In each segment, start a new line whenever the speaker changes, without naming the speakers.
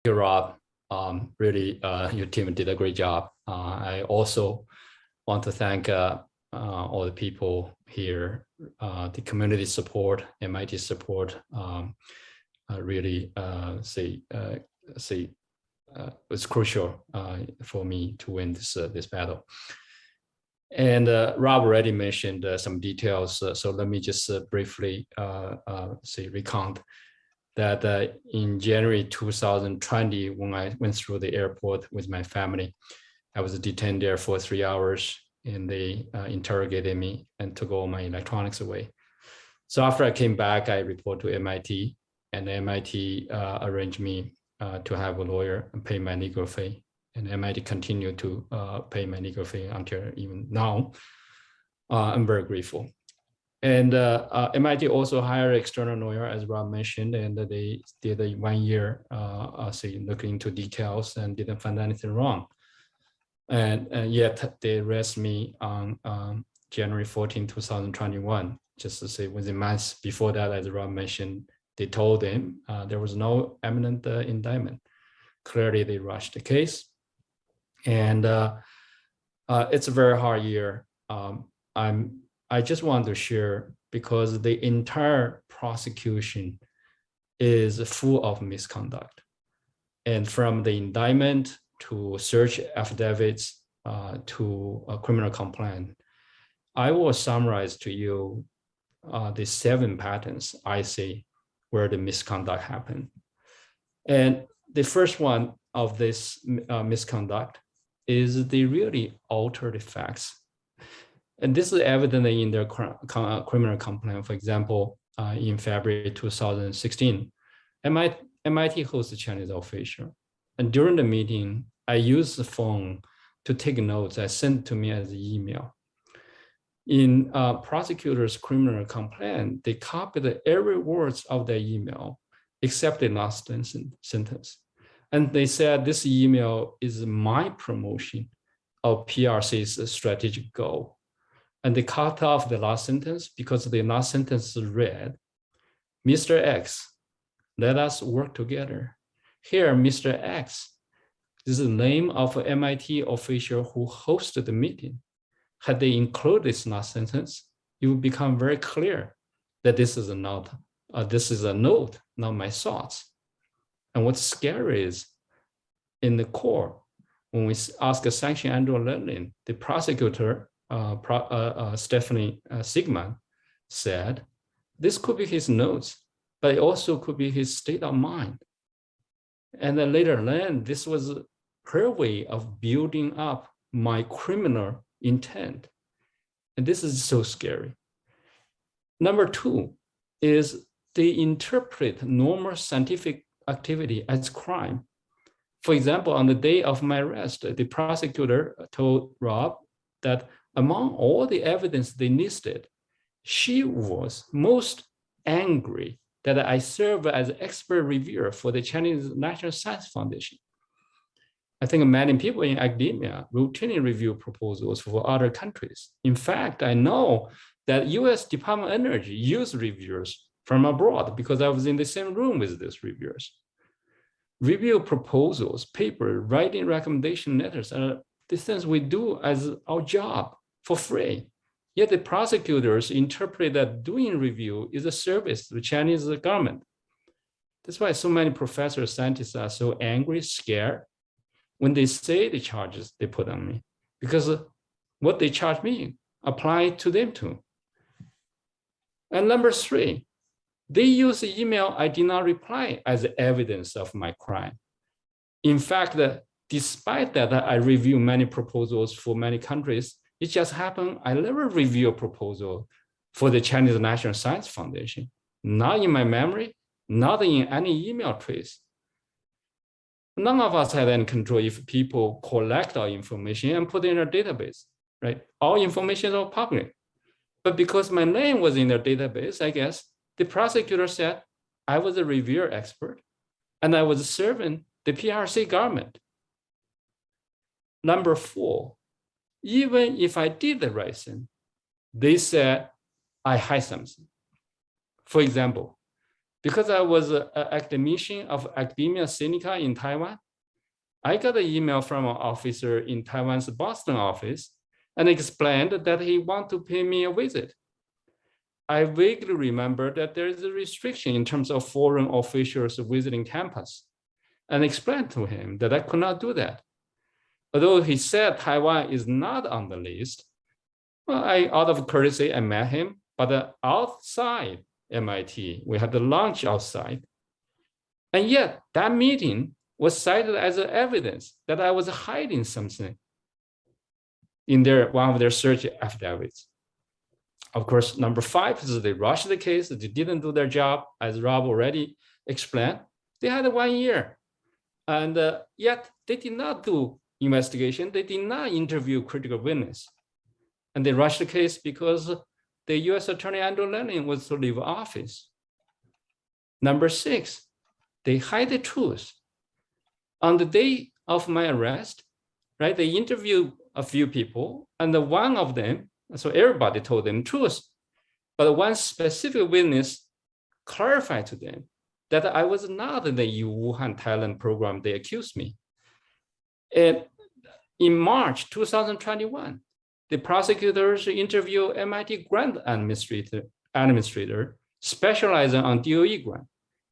you, Rob. Really, your team did a great job. I also want to thank all the people here, the community support, MIT support. Really, it's crucial for me to win this battle. And Rob already mentioned some details, so let me just briefly recount that in January 2020, when I went through the airport with my family, I was detained there for 3 hours, and they interrogated me and took all my electronics away. So after I came back, I reported to MIT, and MIT arranged me to have a lawyer and pay my legal fee. And MIT continued to pay my legal fee until even now. I'm very grateful. And MIT also hired an external lawyer, as Rob mentioned, and they did a 1 year looking into details and didn't find anything wrong. And yet they arrested me on January 14, 2021, just to say within months before that, as Rob mentioned, they told him there was no imminent indictment. Clearly, they rushed the case. And it's a very hard year. I just want to share because the entire prosecution is full of misconduct. And from the indictment to search affidavits to a criminal complaint, I will summarize to you the 7 patterns I see where the misconduct happened. And the first one of this misconduct is they really alter the facts. And this is evident in their criminal complaint. For example, in February 2016, MIT hosts a Chinese official. And during the meeting, I used the phone to take notes. I sent to me as an email. In prosecutor's criminal complaint, they copied every word of their email except the last sentence. And they said this email is my promotion of PRC's strategic goal. And they cut off the last sentence because the last sentence read, Mr. X, let us work together. Here, Mr. X, this is the name of an MIT official who hosted the meeting. Had they included this last sentence, it would become very clear that this is a note, not my thoughts. And what's scary is in the court, when we ask a sanction Andrew Levlin, the prosecutor, Stephanie Sigman, said, this could be his notes, but it also could be his state of mind. And then later learned this was her way of building up my criminal intent. And this is so scary. Number 2 is they interpret normal scientific activity as crime. For example, on the day of my arrest, the prosecutor told Rob that among all the evidence they listed, she was most angry that I serve as expert reviewer for the Chinese National Science Foundation. I think many people in academia routinely review proposals for other countries. In fact, I know that US Department of Energy used reviewers from abroad because I was in the same room with these reviewers. Review proposals, paper, writing recommendation letters are the things we do as our job for free. Yet the prosecutors interpret that doing review is a service to the Chinese government. That's why so many professors, scientists are so angry, scared when they say the charges they put on me, because what they charge me apply to them too. And number 3, they use the email I did not reply as evidence of my crime. In fact, despite that I review many proposals for many countries, it just happened I never review a proposal for the Chinese National Science Foundation, not in my memory, not in any email trace. None of us had any control if people collect our information and put it in a database, right? All information is all public. But because my name was in their database, I guess, the prosecutor said I was a reviewer expert and I was serving the PRC government. Number 4, even if I did the right thing, they said I hide something. For example, Because I was an academician of Academia Sinica in Taiwan, I got an email from an officer in Taiwan's Boston office and explained that he wanted to pay me a visit. I vaguely remember that there is a restriction in terms of foreign officials visiting campus, and explained to him that I could not do that. Although he said Taiwan is not on the list, well, out of courtesy, I met him, but outside MIT, we had the lunch outside. And yet that meeting was cited as evidence that I was hiding something in one of their search affidavits. Of course, number 5 is they rushed the case. They didn't do their job, as Rob already explained. They had 1 year, and yet they did not do investigation. They did not interview critical witness, and they rushed the case because the U.S. Attorney Andrew Lenin was to leave office. Number 6, they hide the truth. On the day of my arrest, right, they interviewed a few people, and one of them, so everybody told them the truth, but one specific witness clarified to them that I was not in the Wuhan, Thailand program they accused me. And in March 2021, the prosecutors interviewed MIT grant administrator specializing on DOE grant.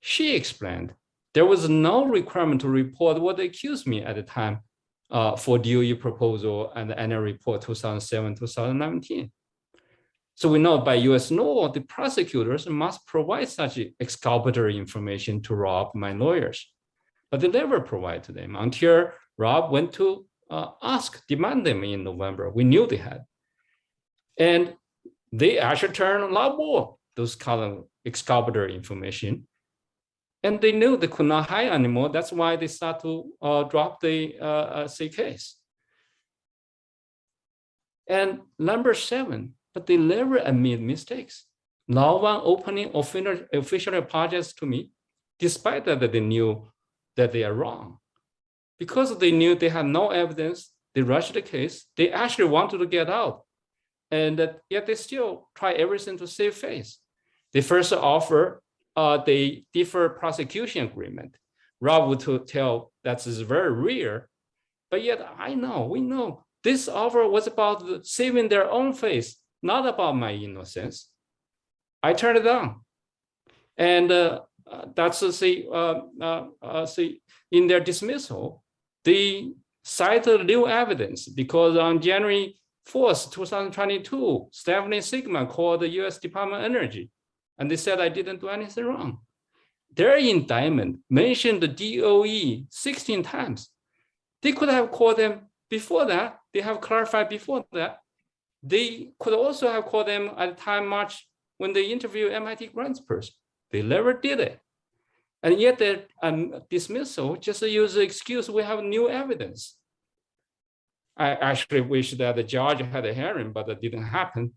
She explained there was no requirement to report what they accused me at the time for DOE proposal and the annual report 2007-2019. So we know by US law, the prosecutors must provide such exculpatory information to Rob, my lawyers, but they never provide to them until Rob went to demand them in November. We knew they had. And they actually turned a lot more, those kind of exculpatory information. And they knew they could not hide anymore. That's why they start to drop the C case. And number 7, but they never admit mistakes. No one opening official apologies to me, despite that they knew that they are wrong. Because they knew they had no evidence, they rushed the case. They actually wanted to get out. And yet they still try everything to save face. They first offer the deferred prosecution agreement. Rob would tell that is very rare, but yet we know this offer was about saving their own face, not about my innocence. I turned it down, and that's in their dismissal, they cited new evidence because on January 4th, 2022, Stephanie Sigman called the U.S. Department of Energy, and they said I didn't do anything wrong. Their indictment mentioned the DOE 16 times. They could have called them before that. They have clarified before that. They could also have called them at the time March when they interviewed MIT grants person. They never did it. And yet their dismissal just use the excuse, we have new evidence. I actually wish that the judge had a hearing, but that didn't happen.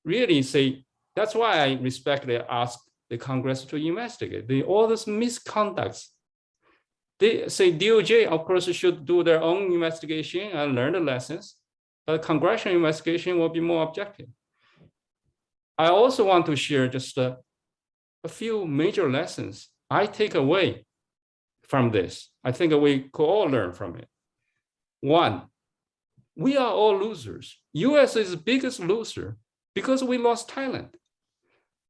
Really say, that's why I respectfully ask the Congress to investigate all those misconducts. They say DOJ, of course, should do their own investigation and learn the lessons, but congressional investigation will be more objective. I also want to share just a few major lessons I take away from this. I think we could all learn from it. 1, we are all losers. US is the biggest loser because we lost Thailand.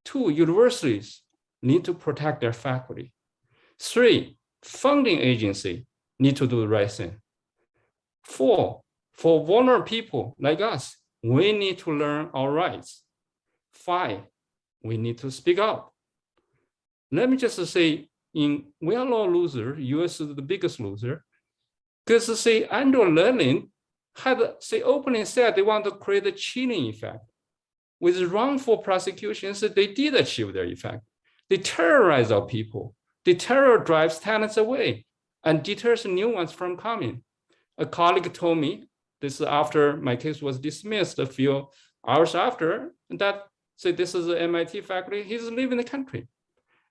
2, universities need to protect their faculty. 3, funding agency need to do the right thing. 4, for vulnerable people like us, we need to learn our rights. 5, we need to speak up. Let me just say, we are all losers. US is the biggest loser. Because Andrew Lenin had openly said they want to create a chilling effect. With wrongful prosecutions, they did achieve their effect. They terrorize our people. The terror drives talents away and deters new ones from coming. A colleague told me, this after my case was dismissed a few hours after, that this is the MIT faculty, he's leaving the country.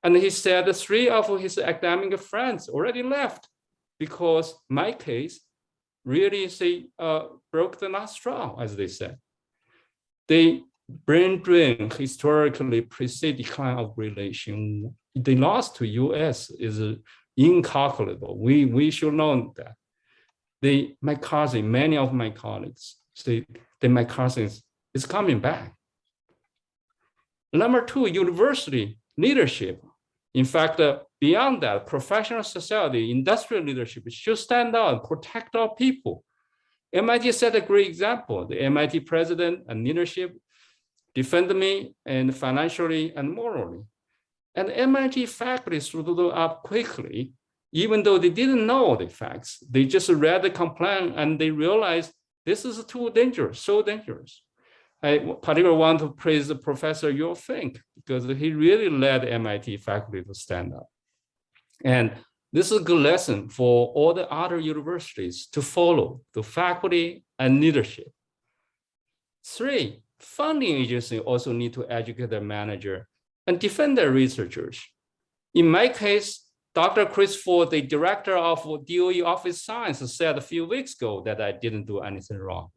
And he said 3 of his academic friends already left because my case really broke the last straw, as they said. The brain drain historically precedes decline of relation the loss to US is incalculable. We should know that. My cousin, many of my colleagues say that my cousin is coming back. Number two, university leadership. In fact, beyond that, professional society, industrial leadership should stand out and protect our people. MIT set a great example. The MIT president and leadership defend me and financially and morally. And MIT faculty stood up quickly, even though they didn't know the facts. They just read the complaint and they realized this is too dangerous, so dangerous. I particularly want to praise the Professor Yul Fink because he really led MIT faculty to stand up. And this is a good lesson for all the other universities to follow, the faculty and leadership. Three, funding agencies also need to educate their manager and defend their researchers. In my case, Dr. Chris Ford, the director of DOE Office of Science, said a few weeks ago that I didn't do anything wrong.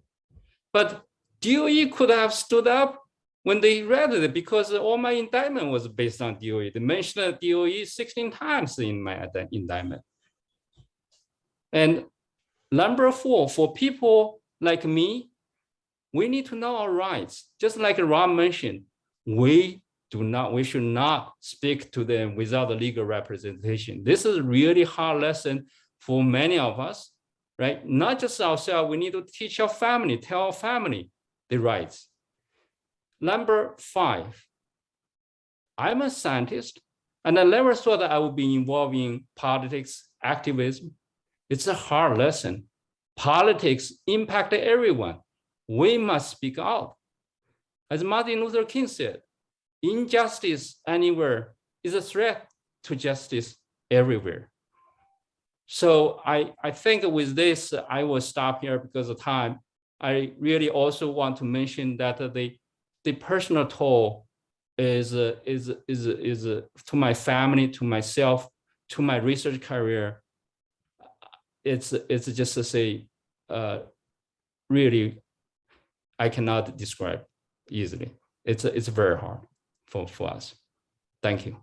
But DOE could have stood up when they read it because all my indictment was based on DOE. They mentioned DOE 16 times in my indictment. And number four, for people like me, we need to know our rights. Just like Rob mentioned, we should not speak to them without a legal representation. This is a really hard lesson for many of us, right? Not just ourselves, we need to teach our family, tell our family the rights. Number five, I'm a scientist and I never thought that I would be involved in politics, activism. It's a hard lesson. Politics impact everyone. We must speak out. As Martin Luther King said, injustice anywhere is a threat to justice everywhere. So I think with this, I will stop here because of time. I really also want to mention that the personal toll is to my family, to myself, to my research career. It's just to say, really, I cannot describe easily. It's very hard for us. Thank you.